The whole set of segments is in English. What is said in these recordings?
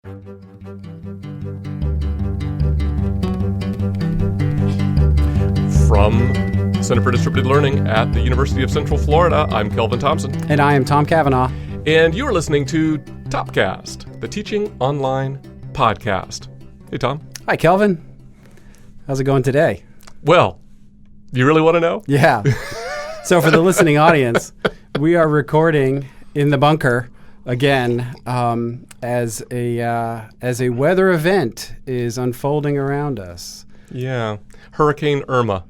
From Center for Distributed Learning at the University of Central Florida, I'm Kelvin Thompson. And I am Tom Cavanagh. And you are listening to Topcast, the Teaching Online podcast. Hey, Tom. Hi, Kelvin. How's it going today? Well, you really want to know? Yeah. So for the listening audience, we are recording in the bunker again as a weather event is unfolding around us. Yeah. Hurricane Irma.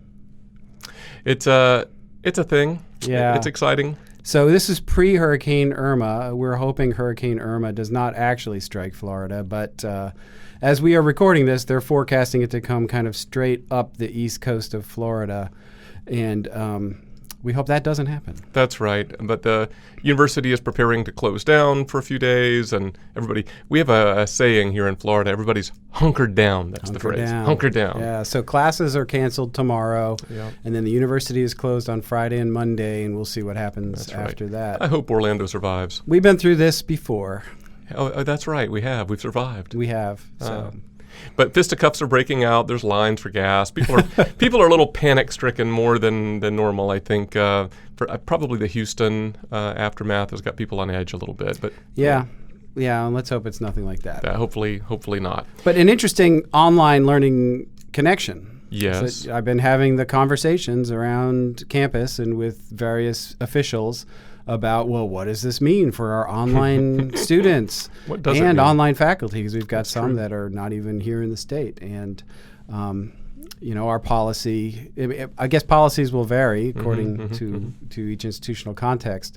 It's a thing. Yeah. It's exciting. So this is pre-Hurricane Irma. We're hoping Hurricane Irma does not actually strike Florida, but as we are recording this, they're forecasting it to come kind of straight up the east coast of Florida, and we hope that doesn't happen. That's right. But the university is preparing to close down for a few days, and we have a saying here in Florida, everybody's hunkered down. That's the phrase. Hunkered down. Yeah, so classes are canceled tomorrow, Yep. and then the university is closed on Friday and Monday, and we'll see what happens after that. I hope Orlando survives. We've been through this before. Oh, that's right. We have. We've survived. We have. So. But fisticuffs are breaking out. There's lines for gas. People are a little panic-stricken more than normal. I think probably the Houston aftermath has got people on edge a little bit. But yeah, and let's hope it's nothing like that. Hopefully not. But an interesting online learning connection. Yes. So I've been having the conversations around campus and with various officials about, well, what does this mean for our online students What does it and mean? Online faculty? Because we've got That's some true. that are not even here in the state. And, our policy, I guess policies will vary according to each institutional context.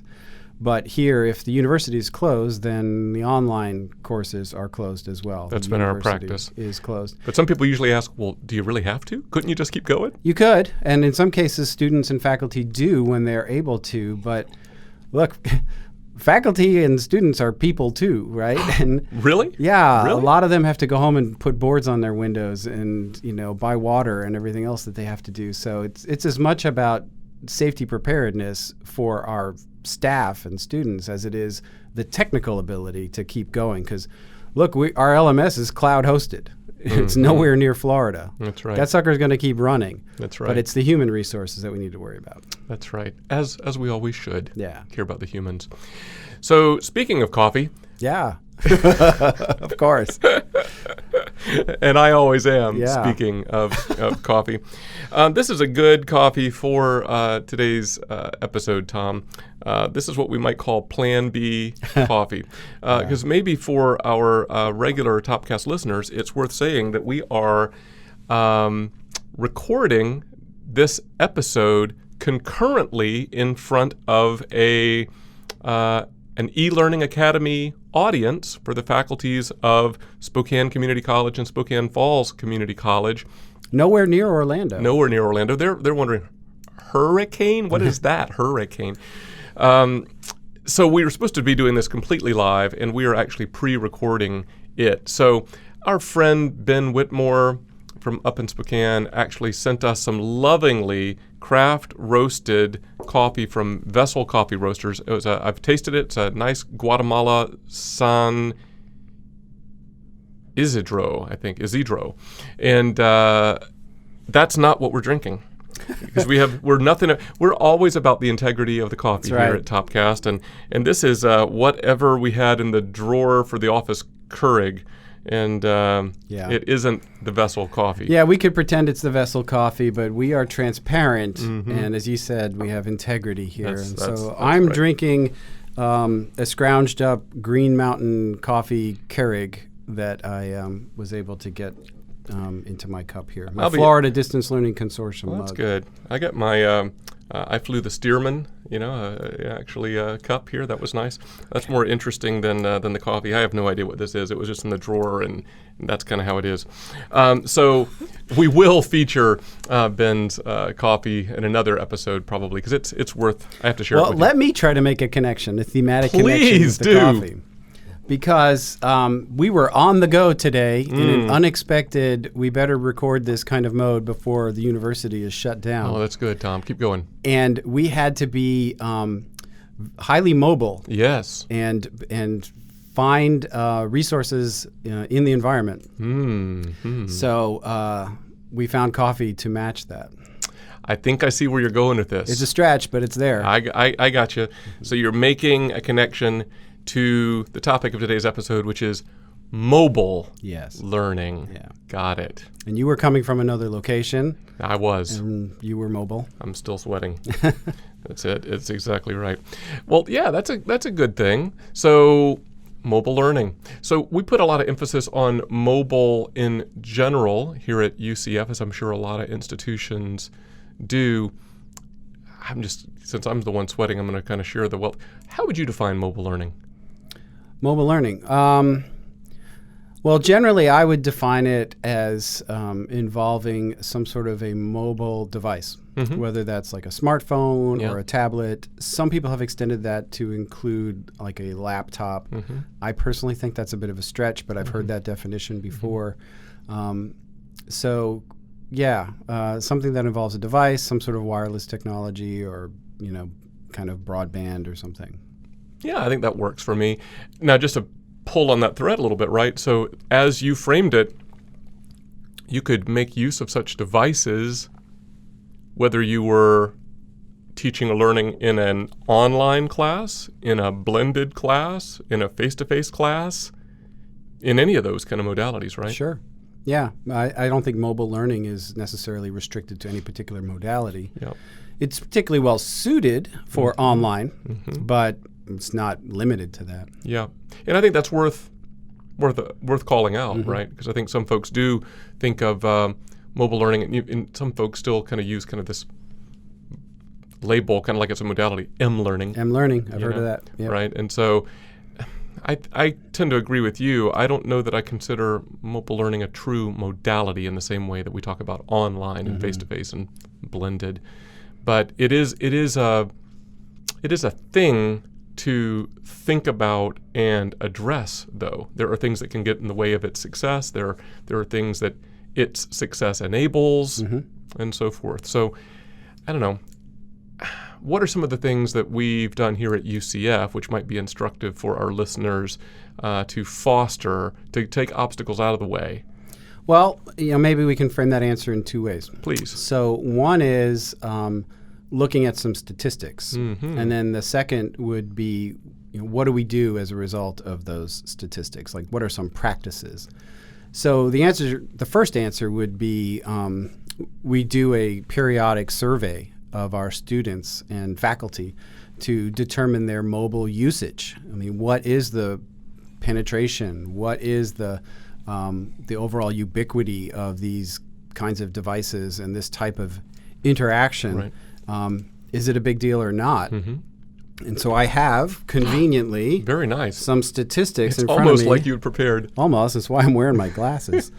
But here, if the university is closed, then the online courses are closed as well. That's The been our university practice. Is closed. But some people usually ask, well, do you really have to? Couldn't you just keep going? You could, and in some cases, students and faculty do when they're able to. But look, faculty and students are people too, right? And Really? yeah, Really? a lot of them have to go home and put boards on their windows and buy water and everything else that they have to do. So it's as much about safety preparedness for our staff and students as it is the technical ability to keep going. Because look, our LMS is cloud hosted. It's nowhere near Florida. That's right. That sucker's going to keep running. That's right. But it's the human resources that we need to worry about. That's right. As we always should. Yeah. Care about the humans. So speaking of coffee, Yeah. Of course. and I always am, Yeah. speaking of coffee. This is a good coffee for today's episode, Tom. This is what we might call Plan B coffee. Because maybe for our regular Topcast listeners, it's worth saying that we are recording this episode concurrently in front of an e-learning academy audience for the faculties of Spokane Community College and Spokane Falls Community College. Nowhere near Orlando. Nowhere near Orlando. They're wondering, hurricane? What is that, hurricane? So we were supposed to be doing this completely live, and we are actually pre-recording it. So our friend Ben Whitmore from up in Spokane actually sent us some lovingly craft roasted coffee from Vessel Coffee Roasters. It was I've tasted it. It's a nice Guatemala San Isidro, I think, and that's not what we're drinking. Because we're always about the integrity of the coffee That's right. here at Topcast, and this is whatever we had in the drawer for the office Keurig. And it isn't the Vessel coffee. Yeah, we could pretend it's the Vessel coffee, but we are transparent, and as you said, we have integrity here. That's I'm right. drinking a scrounged up Green Mountain coffee Keurig that I was able to get into my cup here. My Florida Distance Learning Consortium mug. That's good. I got my I flew the Stearman, cup here. That was nice. That's more interesting than the coffee. I have no idea what this is. It was just in the drawer, and that's kind of how it is. So we will feature Ben's coffee in another episode probably because it's worth. I have to share it with you. Well, let me try to make a connection, a thematic connection Please with the do. coffee. Because we were on the go today in an unexpected, we better record this kind of mode before the university is shut down. Oh, that's good, Tom. Keep going. And we had to be highly mobile Yes. and find resources in the environment. So we found coffee to match that. I think I see where you're going with this. It's a stretch, but it's there. I got you. So you're making a connection to the topic of today's episode, which is mobile learning. Yeah. Got it. And you were coming from another location. I was. And you were mobile. I'm still sweating. That's it. It's exactly right. Well, yeah, that's a good thing. So mobile learning. So we put a lot of emphasis on mobile in general here at UCF, as I'm sure a lot of institutions do. Since I'm the one sweating, I'm going to kind of share the wealth. How would you define mobile learning? Mobile learning. Well, generally, I would define it as involving some sort of a mobile device, whether that's like a smartphone or a tablet. Some people have extended that to include like a laptop. I personally think that's a bit of a stretch, but I've heard that definition before. So, something that involves a device, some sort of wireless technology, or kind of broadband or something. Yeah, I think that works for me. Now, just to pull on that thread a little bit, right? So as you framed it, you could make use of such devices, whether you were teaching or learning in an online class, in a blended class, in a face-to-face class, in any of those kind of modalities, right? Sure. Yeah. I don't think mobile learning is necessarily restricted to any particular modality. Yep. It's particularly well suited for online, but it's not limited to that. Yeah, and I think that's worth calling out, right? Because I think some folks do think of mobile learning, and some folks still kind of use kind of this label, kind of like it's a modality, M-learning. M-learning, I've heard of that. Yep. Right, and so I tend to agree with you. I don't know that I consider mobile learning a true modality in the same way that we talk about online and face-to-face and blended, but it is a thing to think about and address, though. There are things that can get in the way of its success. There are things that its success enables, and so forth. So, I don't know. What are some of the things that we've done here at UCF, which might be instructive for our listeners to foster, to take obstacles out of the way? Well, maybe we can frame that answer in two ways. Please. So one is looking at some statistics. And then the second would be, what do we do as a result of those statistics? Like, what are some practices? So the first answer would be we do a periodic survey of our students and faculty to determine their mobile usage. I mean, what is the penetration? What is the overall ubiquity of these kinds of devices and this type of interaction? Right. Is it a big deal or not? And so I have conveniently very nice some statistics it's in front of me. Almost like you had prepared. Almost. That's why I'm wearing my glasses.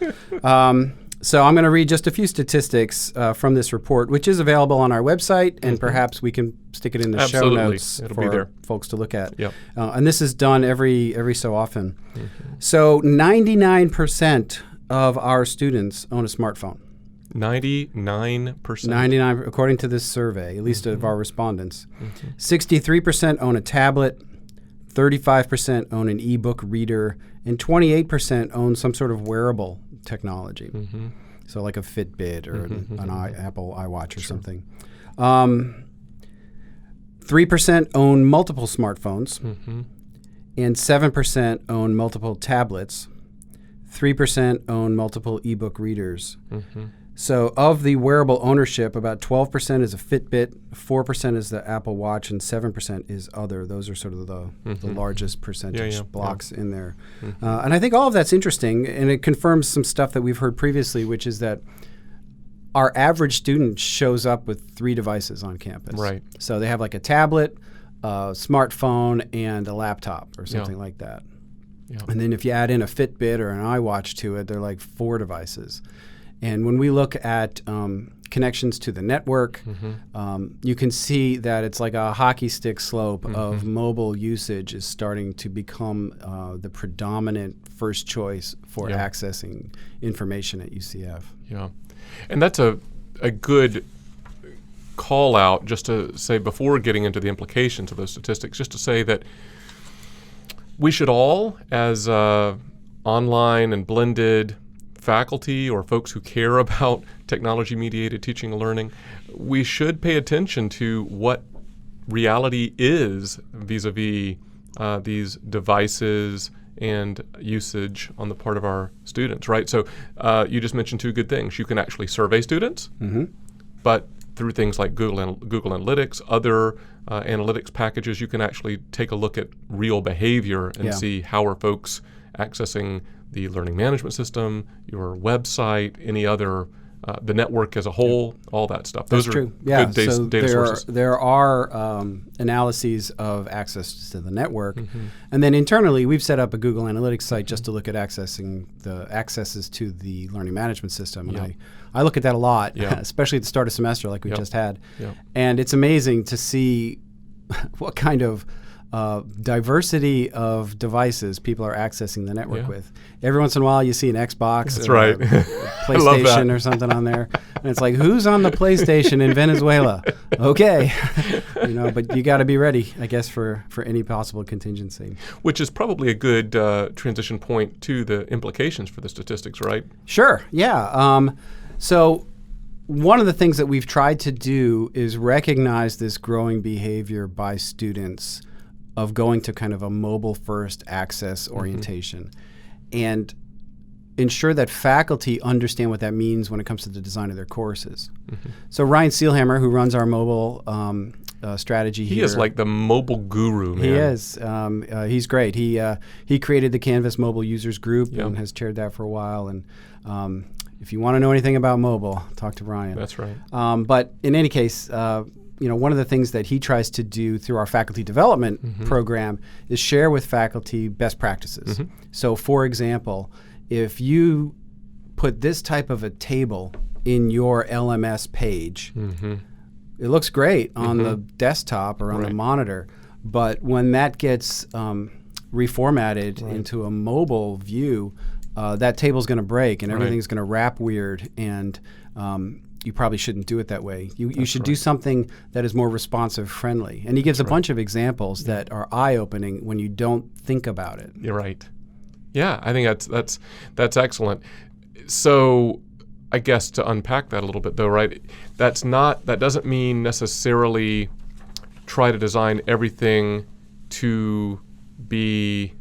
So I'm going to read just a few statistics from this report, which is available on our website, and perhaps we can stick it in the show notes for folks to look at. Yep. And this is done every so often. So 99% of our students own a smartphone. 99%. 99, according to this survey, at least of our respondents. 63% own a tablet, 35% own an ebook reader, and 28% own some sort of wearable technology. So like a Fitbit or an Apple iWatch or something. 3% own multiple smartphones, and 7% own multiple tablets. 3% own multiple ebook readers. So of the wearable ownership, about 12% is a Fitbit, 4% is the Apple Watch, and 7% is other. Those are sort of the largest percentage blocks in there. And I think all of that's interesting, and it confirms some stuff that we've heard previously, which is that our average student shows up with 3 devices on campus. Right. So they have like a tablet, a smartphone, and a laptop or something like that. And then if you add in a Fitbit or an iWatch to it, they're like 4 devices. And when we look at connections to the network, you can see that it's like a hockey stick slope of mobile usage is starting to become the predominant first choice for accessing information at UCF. Yeah. And that's a good call out, just to say, before getting into the implications of those statistics, just to say that we should all, as online and blended faculty or folks who care about technology-mediated teaching and learning, we should pay attention to what reality is vis-a-vis these devices and usage on the part of our students, right? So you just mentioned two good things. You can actually survey students, but through things like Google Analytics, other analytics packages, you can actually take a look at real behavior and see how are folks accessing the learning management system, your website, any other, the network as a whole, all that stuff. Those That's are true. Yeah. good So data sources. There are analyses of access to the network, and then internally we've set up a Google Analytics site just to look at accessing the accesses to the learning management system. And I look at that a lot, especially at the start of semester like we just had. And it's amazing to see what kind of diversity of devices people are accessing the network with. Every once in a while you see an Xbox That's or right. a PlayStation or something on there. And it's like, who's on the PlayStation in Venezuela? Okay. But you got to be ready, I guess, for any possible contingency. Which is probably a good transition point to the implications for the statistics, right? Sure, yeah. So one of the things that we've tried to do is recognize this growing behavior by students of going to kind of a mobile-first access orientation and ensure that faculty understand what that means when it comes to the design of their courses. So Ryan Seelhammer, who runs our mobile strategy here. He is like the mobile guru, man. He is. He's great. He created the Canvas Mobile Users Group and has chaired that for a while. And if you want to know anything about mobile, talk to Ryan. That's right. But in any case, one of the things that he tries to do through our faculty development program is share with faculty best practices. So, for example, if you put this type of a table in your LMS page, it looks great on the desktop or on the monitor, but when that gets reformatted into a mobile view, that table's going to break and everything's going to wrap weird, and you probably shouldn't do it that way. You should do something that is more responsive friendly. And he gives a bunch of examples that are eye-opening when you don't think about it. You're right. Yeah, I think that's excellent. So I guess to unpack that a little bit though, right? That doesn't mean necessarily try to design everything to be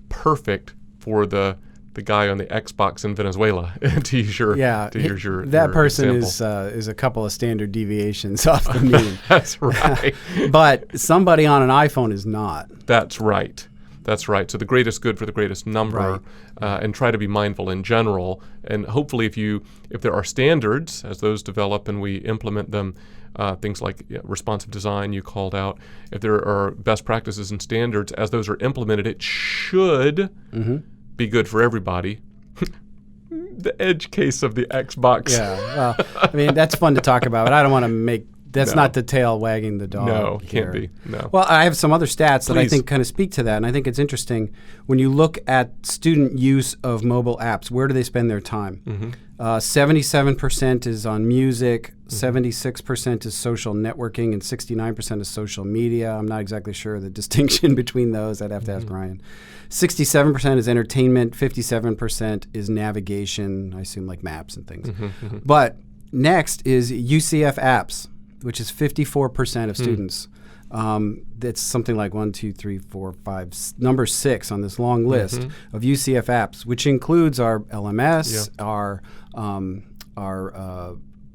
perfect for the guy on the Xbox in Venezuela, to use your person example. is a couple of standard deviations off the mean. That's right. But somebody on an iPhone is not. That's right. That's right. So the greatest good for the greatest number, and try to be mindful in general. And hopefully, if there are standards as those develop and we implement them, things like responsive design you called out. If there are best practices and standards as those are implemented, it should be good for everybody. The edge case of the Xbox. Yeah, well, I mean, that's fun to talk about, but I don't want to make, that's not the tail wagging the dog. No, here. can't be. No. Well, I have some other stats that I Please. think kind of speak to that, and I think it's interesting. When you look at student use of mobile apps, where do they spend their time? 77% is on music, 76% is social networking, and 69% is social media. I'm not exactly sure the distinction between those. I'd have to ask Ryan. 67% is entertainment, 57% is navigation, I assume like maps and things. But next is UCF apps, which is 54% of students. That's something like 1, 2, 3, 4, 5, number 6 on this long list of UCF apps, which includes our LMS, our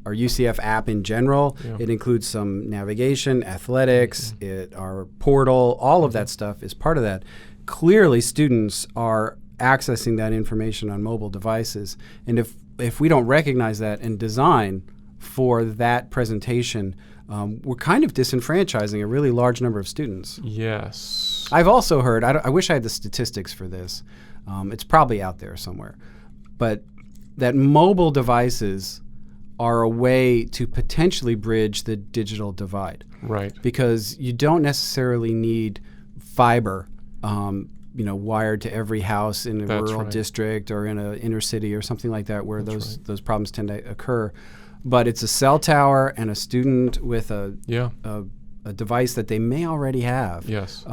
UCF app in general. It includes some navigation, athletics, our portal, all of that stuff is part of that. Clearly, students are accessing that information on mobile devices, and if we don't recognize that and design for that presentation, we're kind of disenfranchising a really large number of students. Yes. I've also heard, I wish I had the statistics for this. It's probably out there somewhere. But that mobile devices are a way to potentially bridge the digital divide. Right. Because you don't necessarily need fiber wired to every house in a rural district or in an inner city or something like that where those problems tend to occur. But it's a cell tower and a student with a a device that they may already have. Yes.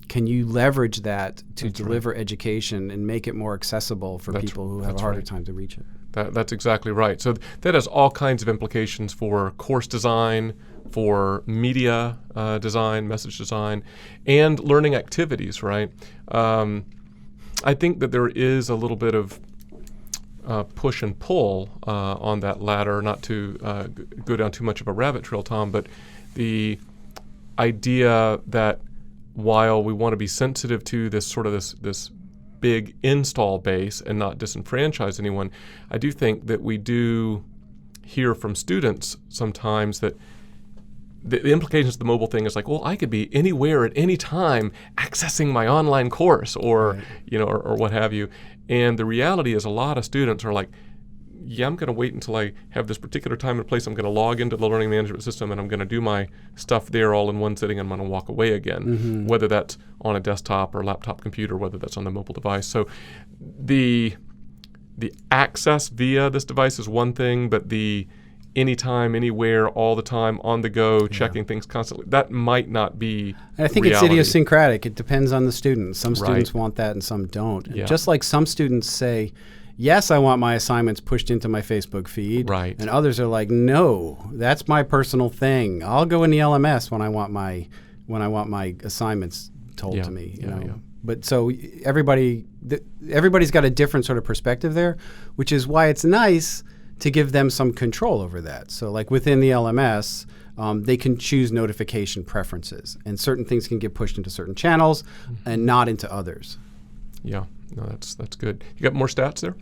Can you leverage that to That's deliver education and make it more accessible for people who have a harder time to reach it? That's exactly right. So that has all kinds of implications for course design, for media design, message design, and learning activities, right? I think that there is a little bit of push and pull on that ladder, not to go down too much of a rabbit trail, Tom, but the idea that while we want to be sensitive to this big install base and not disenfranchise anyone, I do think that we do hear from students sometimes that the implications of the mobile thing is like, well, I could be anywhere at any time accessing my online course or, or what have you. And the reality is a lot of students are like, yeah, I'm going to wait until I have this particular time and place. I'm going to log into the learning management system and I'm going to do my stuff there all in one sitting and I'm going to walk away again, whether that's on a desktop or laptop computer, whether that's on the mobile device. So the access via this device is one thing, but the anytime, anywhere, all the time, on the go, checking things constantly, that might not be I think reality. It's idiosyncratic. It depends on the student. Some students want that and some don't. Yeah. Just like some students say, yes, I want my assignments pushed into my Facebook feed. Right. And others are like, no, that's my personal thing. I'll go in the LMS when I want my assignments told to me. You know? But so everybody's got a different sort of perspective there, which is why it's nice to give them some control over that. So like within the LMS, they can choose notification preferences, and certain things can get pushed into certain channels and not into others. Yeah, no, that's good. You got more stats there?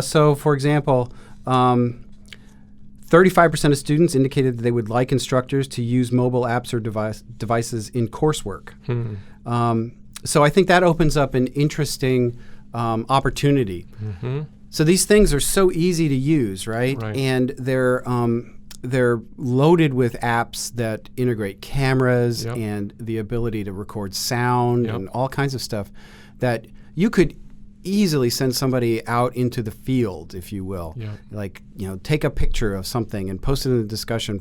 So for example, 35% of students indicated that they would like instructors to use mobile apps or devices in coursework. So I think that opens up an interesting opportunity. So these things are so easy to use, right? And they're loaded with apps that integrate cameras and the ability to record sound and all kinds of stuff that you could easily send somebody out into the field, if you will. Like, take a picture of something and post it in a discussion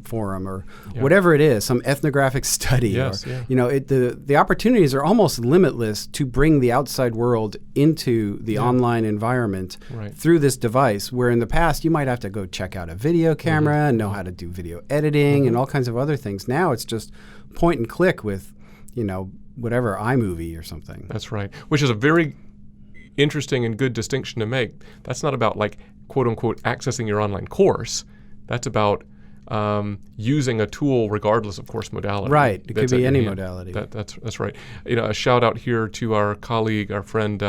forum or whatever it is, some ethnographic study. The opportunities are almost limitless to bring the outside world into the online environment through this device, where in the past you might have to go check out a video camera and know how to do video editing and all kinds of other things. Now it's just point and click with, whatever iMovie or something. That's right, which is a very interesting and good distinction to make. That's not about like quote unquote accessing your online course. That's about using a tool regardless of course modality. Right. It could be any modality. That's right. A shout out here to our colleague, our friend,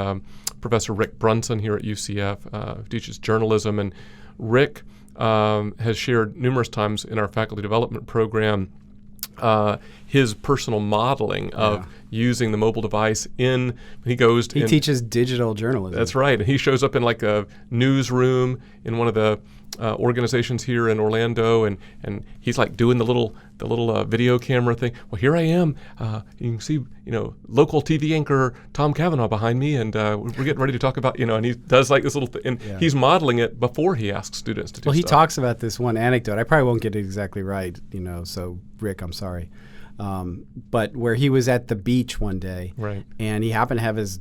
Professor Rick Brunson here at UCF, who teaches journalism. And Rick has shared numerous times in our faculty development program his personal modeling of using the mobile device he teaches digital journalism. That's right. And he shows up in like a newsroom in one of the organizations here in Orlando, and he's like doing the little video camera thing. Well, here I am. You can see, local TV anchor Tom Cavanagh behind me, and we're getting ready to talk about, and he does like this little thing, and he's modeling it before he asks students to do stuff. Well, he talks about this one anecdote. I probably won't get it exactly right, so Rick, I'm sorry. But where he was at the beach one day, and he happened to have his,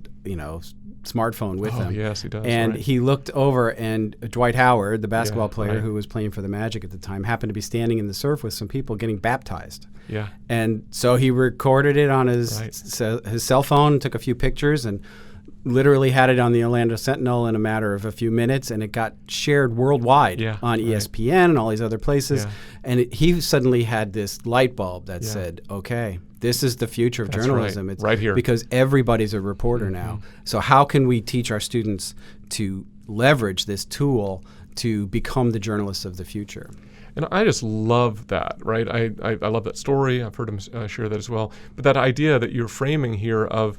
smartphone with him. Yes, he does. And he looked over, and Dwight Howard, the basketball player who was playing for the Magic at the time, happened to be standing in the surf with some people getting baptized. And so he recorded it on his cell phone, took a few pictures, and literally had it on the Orlando Sentinel in a matter of a few minutes, and it got shared worldwide on ESPN and all these other places. And he suddenly had this light bulb that said, okay, this is the future of journalism. It's right here. Because everybody's a reporter now. So how can we teach our students to leverage this tool to become the journalists of the future? And I just love that, right? I love that story. I've heard him share that as well. But that idea that you're framing here of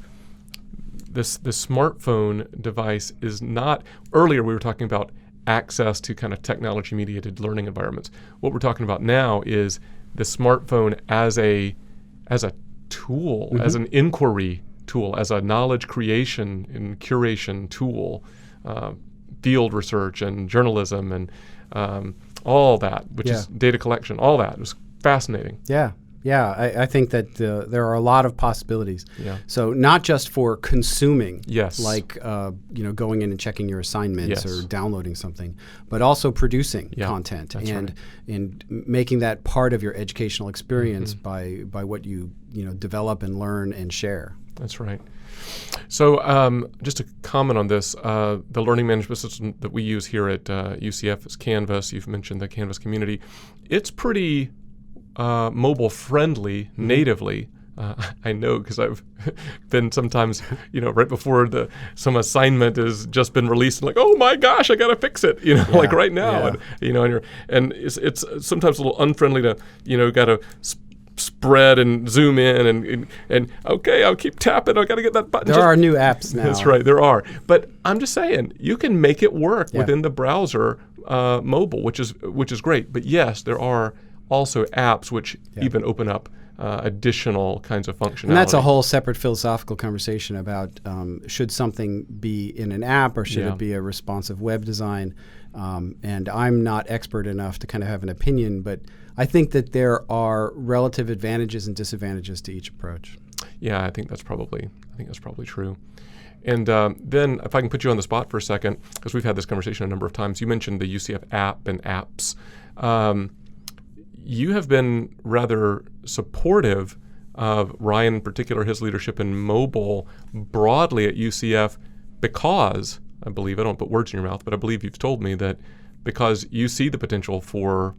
the smartphone device is not, earlier we were talking about access to kind of technology-mediated learning environments. What we're talking about now is the smartphone as a tool, as an inquiry tool, as a knowledge creation and curation tool, field research and journalism and all that, which is data collection, all that is fascinating. Yeah. I think that there are a lot of possibilities. Yeah. So not just for consuming, Yes. like going in and checking your assignments Yes. or downloading something, but also producing Yeah, content that's and making that part of your educational experience by what you develop and learn and share. That's right. So just to comment on this, the learning management system that we use here at UCF is Canvas. You've mentioned the Canvas community. It's pretty mobile friendly natively. I know because I've been sometimes, right before some assignment has just been released, and like, oh my gosh, I got to fix it, like right now, and it's sometimes a little unfriendly to, got to spread and zoom in and okay, I'll keep tapping. I got to get that button. There are new apps now. That's right, there are. But I'm just saying, you can make it work within the browser mobile, which is great. But yes, there are also apps which even open up additional kinds of functionality. And that's a whole separate philosophical conversation about should something be in an app or should it be a responsive web design? And I'm not expert enough to kind of have an opinion, but I think that there are relative advantages and disadvantages to each approach. Yeah, I think that's probably true. And then if I can put you on the spot for a second, because we've had this conversation a number of times, you mentioned the UCF app and apps. You have been rather supportive of Ryan, in particular, his leadership in mobile broadly at UCF because, I believe, I don't put words in your mouth, but I believe you've told me that because you see the potential for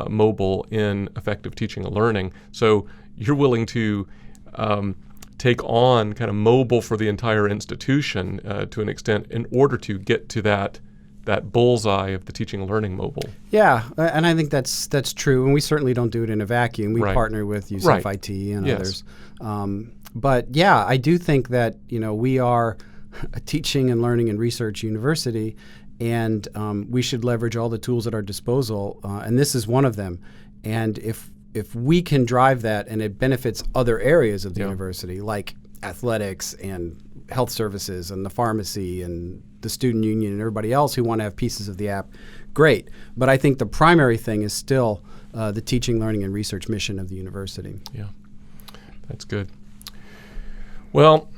mobile in effective teaching and learning. So you're willing to take on kind of mobile for the entire institution to an extent in order to get to that bullseye of the teaching and learning mobile. Yeah, and I think that's true, and we certainly don't do it in a vacuum. We partner with UCF IT and others. But yeah, I do think that we are a teaching and learning and research university, and we should leverage all the tools at our disposal, and this is one of them. And if we can drive that and it benefits other areas of the university, like athletics and health services and the pharmacy and the student union and everybody else who want to have pieces of the app, great. But I think the primary thing is still the teaching, learning, and research mission of the university. Yeah, that's good. Well,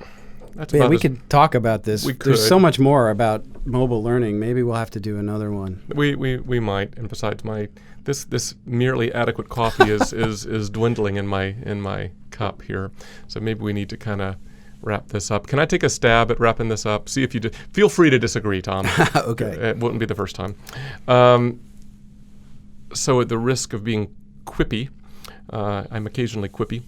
that's we could talk about this. We could. There's so much more about mobile learning. Maybe we'll have to do another one. We might. And besides, this merely adequate coffee is dwindling in my cup here. So maybe we need to kind of wrap this up. Can I take a stab at wrapping this up? See if you feel free to disagree, Tom. Okay. It wouldn't be the first time. So at the risk of being quippy, I'm occasionally quippy.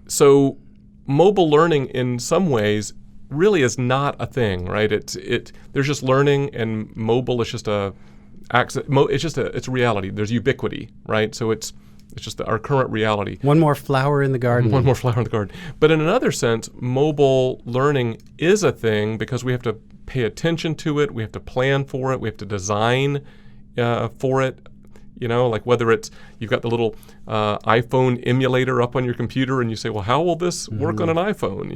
So mobile learning in some ways really is not a thing, right? There's just learning, and mobile is just it's a reality. There's ubiquity, right? So it's just our current reality. One more flower in the garden. One more flower in the garden. But in another sense, mobile learning is a thing because we have to pay attention to it. We have to plan for it. We have to design for it. Like whether it's you've got the little iPhone emulator up on your computer and you say, well, how will this work on an iPhone?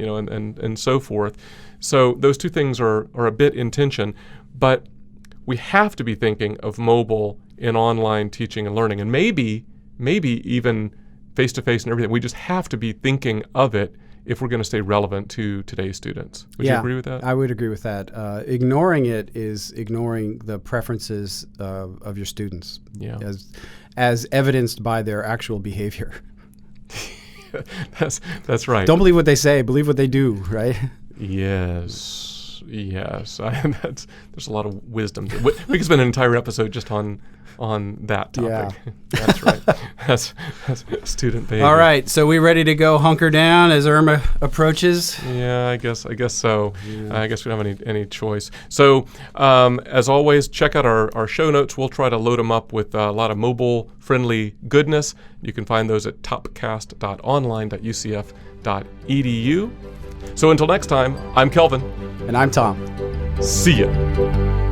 And so forth. So those two things are a bit in tension. But we have to be thinking of mobile in online teaching and learning. And maybe even face-to-face and everything. We just have to be thinking of it if we're going to stay relevant to today's students. Would you agree with that? I would agree with that. Ignoring it is ignoring the preferences of your students, as evidenced by their actual behavior. That's right. Don't believe what they say, believe what they do, right? Yes. There's a lot of wisdom. We could spend an entire episode just on that topic. Yeah. That's right. That's student behavior. All right, so we ready to go hunker down as Irma approaches? Yeah, I guess so. Yeah. I guess we don't have any choice. So as always, check out our show notes. We'll try to load them up with a lot of mobile-friendly goodness. You can find those at topcast.online.ucf.edu. So until next time, I'm Kelvin. And I'm Tom. See ya.